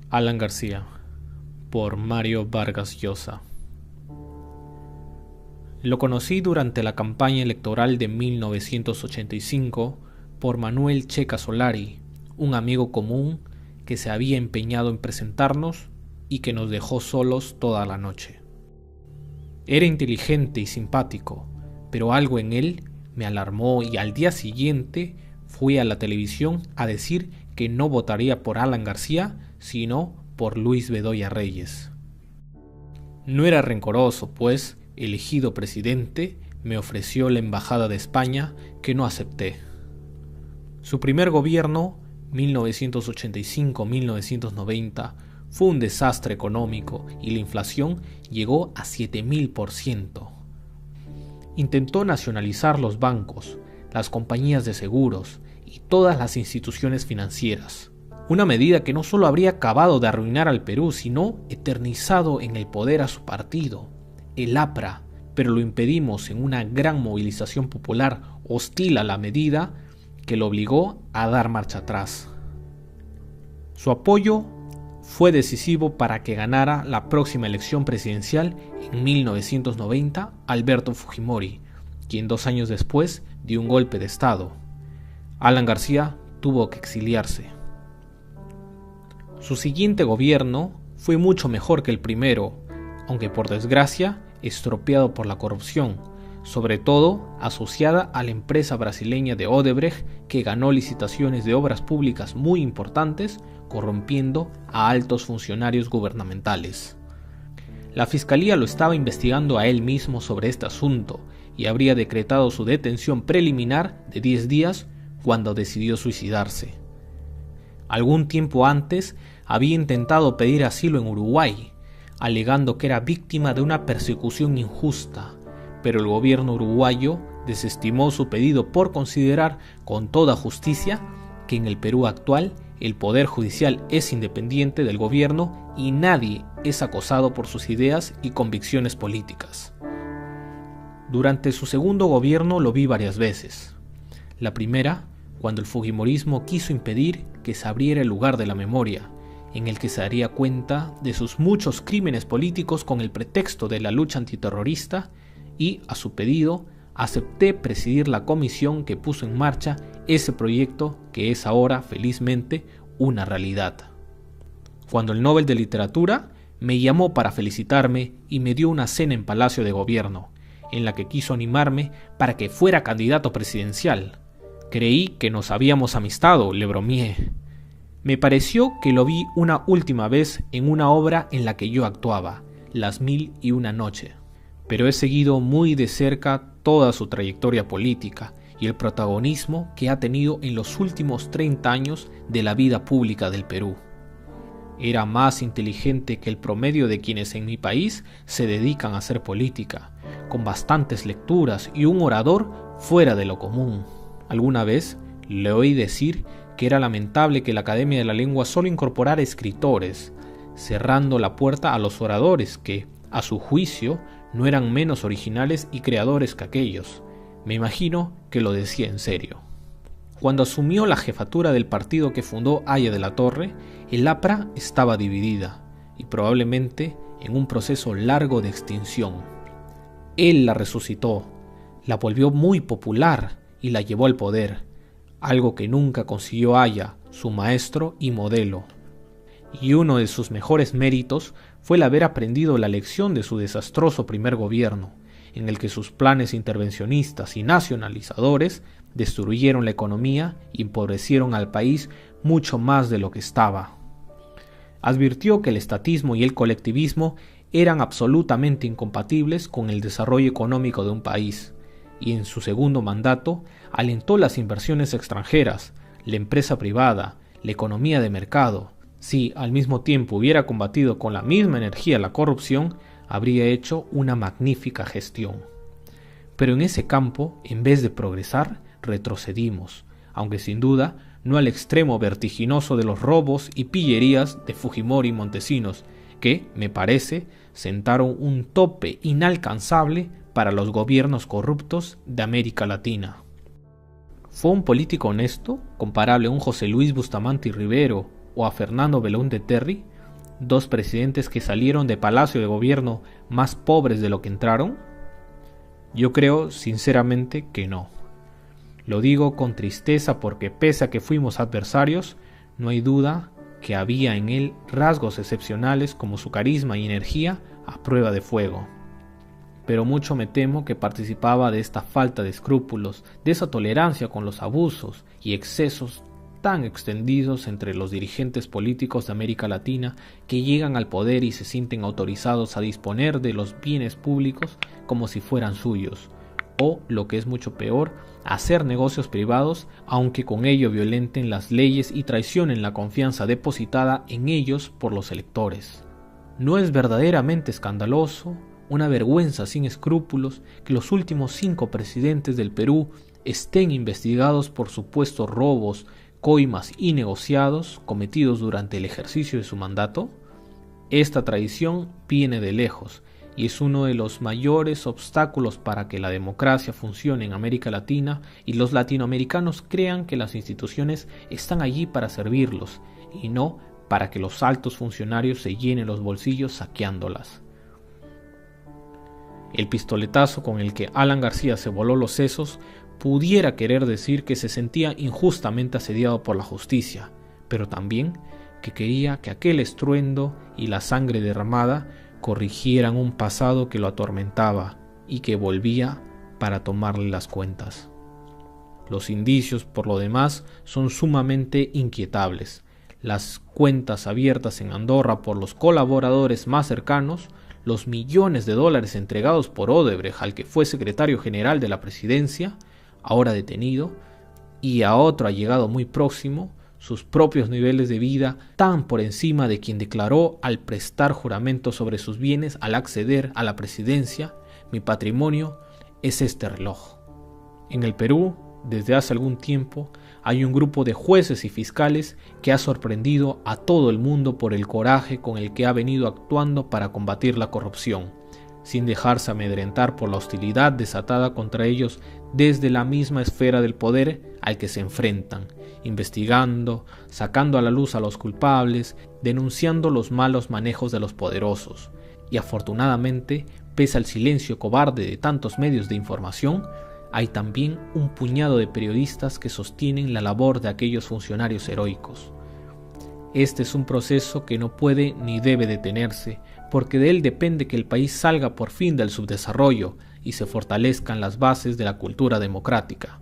Alan García, por Mario Vargas Llosa. Lo conocí durante la campaña electoral de 1985 por Manuel Checa Solari, un amigo común que se había empeñado en presentarnos y que nos dejó solos toda la noche. Era inteligente y simpático, pero algo en él me alarmó y al día siguiente fui a la televisión a decir que no votaría por Alan García, sino por Luis Bedoya Reyes. No era rencoroso, pues, elegido presidente, me ofreció la embajada de España, que no acepté. Su primer gobierno, 1985-1990, fue un desastre económico y la inflación llegó a 7000%. Intentó nacionalizar los bancos, las compañías de seguros y todas las instituciones financieras. Una medida que no solo habría acabado de arruinar al Perú, sino eternizado en el poder a su partido, el APRA, pero lo impedimos en una gran movilización popular hostil a la medida que lo obligó a dar marcha atrás. Su apoyo fue decisivo para que ganara la próxima elección presidencial en 1990 Alberto Fujimori, quien 2 años después dio un golpe de estado. Alan García tuvo que exiliarse. Su siguiente gobierno fue mucho mejor que el primero, aunque por desgracia estropeado por la corrupción, sobre todo asociada a la empresa brasileña de Odebrecht, que ganó licitaciones de obras públicas muy importantes, corrompiendo a altos funcionarios gubernamentales. La fiscalía lo estaba investigando a él mismo sobre este asunto y habría decretado su detención preliminar de 10 días cuando decidió suicidarse. Algún tiempo antes había intentado pedir asilo en Uruguay, alegando que era víctima de una persecución injusta, pero el gobierno uruguayo desestimó su pedido por considerar con toda justicia que en el Perú actual el poder judicial es independiente del gobierno y nadie es acosado por sus ideas y convicciones políticas. Durante su segundo gobierno lo vi varias veces. La primera, cuando el fujimorismo quiso impedir que se abriera el lugar de la memoria, en el que se daría cuenta de sus muchos crímenes políticos con el pretexto de la lucha antiterrorista, y, a su pedido, acepté presidir la comisión que puso en marcha ese proyecto que es ahora, felizmente, una realidad. Cuando el Nobel de Literatura me llamó para felicitarme y me dio una cena en Palacio de Gobierno, en la que quiso animarme para que fuera candidato presidencial. Creí que nos habíamos amistado, le bromeé. Me pareció que lo vi una última vez en una obra en la que yo actuaba, Las 1001 Noche. Pero he seguido muy de cerca toda su trayectoria política y el protagonismo que ha tenido en los últimos 30 años de la vida pública del Perú. Era más inteligente que el promedio de quienes en mi país se dedican a hacer política, con bastantes lecturas y un orador fuera de lo común. Alguna vez le oí decir que era lamentable que la Academia de la Lengua solo incorporara escritores, cerrando la puerta a los oradores que, a su juicio, no eran menos originales y creadores que aquellos. Me imagino que lo decía en serio. Cuando asumió la jefatura del partido que fundó Haya de la Torre, el APRA estaba dividida y probablemente en un proceso largo de extinción. Él la resucitó, la volvió muy popular y la llevó al poder, algo que nunca consiguió Haya, su maestro y modelo. Y uno de sus mejores méritos fue el haber aprendido la lección de su desastroso primer gobierno, en el que sus planes intervencionistas y nacionalizadores destruyeron la economía y empobrecieron al país mucho más de lo que estaba. Advirtió que el estatismo y el colectivismo eran absolutamente incompatibles con el desarrollo económico de un país, y en su segundo mandato alentó las inversiones extranjeras, la empresa privada, la economía de mercado. Si al mismo tiempo hubiera combatido con la misma energía la corrupción, habría hecho una magnífica gestión. Pero en ese campo, en vez de progresar, retrocedimos, aunque sin duda no al extremo vertiginoso de los robos y pillerías de Fujimori y Montesinos, que, me parece, sentaron un tope inalcanzable para los gobiernos corruptos de América Latina. ¿Fue un político honesto, comparable a un José Luis Bustamante y Rivero o a Fernando Belaúnde Terry? 2 presidentes que salieron de Palacio de Gobierno más pobres de lo que entraron? Yo creo sinceramente que no. Lo digo con tristeza porque pese a que fuimos adversarios, no hay duda que había en él rasgos excepcionales como su carisma y energía a prueba de fuego. Pero mucho me temo que participaba de esta falta de escrúpulos, de esa tolerancia con los abusos y excesos tan extendidos entre los dirigentes políticos de América Latina que llegan al poder y se sienten autorizados a disponer de los bienes públicos como si fueran suyos, o, lo que es mucho peor, hacer negocios privados, aunque con ello violenten las leyes y traicionen la confianza depositada en ellos por los electores. ¿No es verdaderamente escandaloso, una vergüenza sin escrúpulos, que los últimos 5 presidentes del Perú estén investigados por supuestos robos, coimas y negociados cometidos durante el ejercicio de su mandato? Esta tradición viene de lejos y es uno de los mayores obstáculos para que la democracia funcione en América Latina y los latinoamericanos crean que las instituciones están allí para servirlos y no para que los altos funcionarios se llenen los bolsillos saqueándolas. El pistoletazo con el que Alan García se voló los sesos pudiera querer decir que se sentía injustamente asediado por la justicia, pero también que quería que aquel estruendo y la sangre derramada corrigieran un pasado que lo atormentaba y que volvía para tomarle las cuentas. Los indicios, por lo demás, son sumamente inquietables. Las cuentas abiertas en Andorra por los colaboradores más cercanos, los millones de dólares entregados por Odebrecht al que fue secretario general de la presidencia, ahora detenido, y a otro allegado muy próximo, sus propios niveles de vida tan por encima de quien declaró al prestar juramento sobre sus bienes al acceder a la presidencia: mi patrimonio es este reloj. En el Perú, desde hace algún tiempo, hay un grupo de jueces y fiscales que ha sorprendido a todo el mundo por el coraje con el que ha venido actuando para combatir la corrupción, sin dejarse amedrentar por la hostilidad desatada contra ellos desde la misma esfera del poder al que se enfrentan, investigando, sacando a la luz a los culpables, denunciando los malos manejos de los poderosos. Y afortunadamente, pese al silencio cobarde de tantos medios de información, hay también un puñado de periodistas que sostienen la labor de aquellos funcionarios heroicos. Este es un proceso que no puede ni debe detenerse, porque de él depende que el país salga por fin del subdesarrollo y se fortalezcan las bases de la cultura democrática,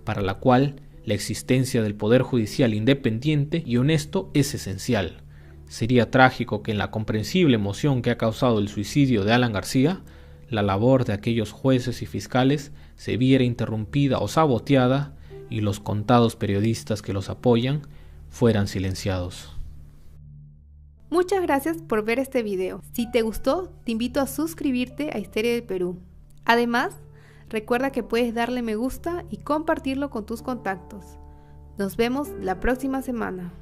para la cual la existencia del Poder Judicial independiente y honesto es esencial. Sería trágico que en la comprensible emoción que ha causado el suicidio de Alan García, la labor de aquellos jueces y fiscales se viera interrumpida o saboteada y los contados periodistas que los apoyan fueran silenciados. Muchas gracias por ver este video. Si te gustó, te invito a suscribirte a Historia del Perú. Además, recuerda que puedes darle me gusta y compartirlo con tus contactos. Nos vemos la próxima semana.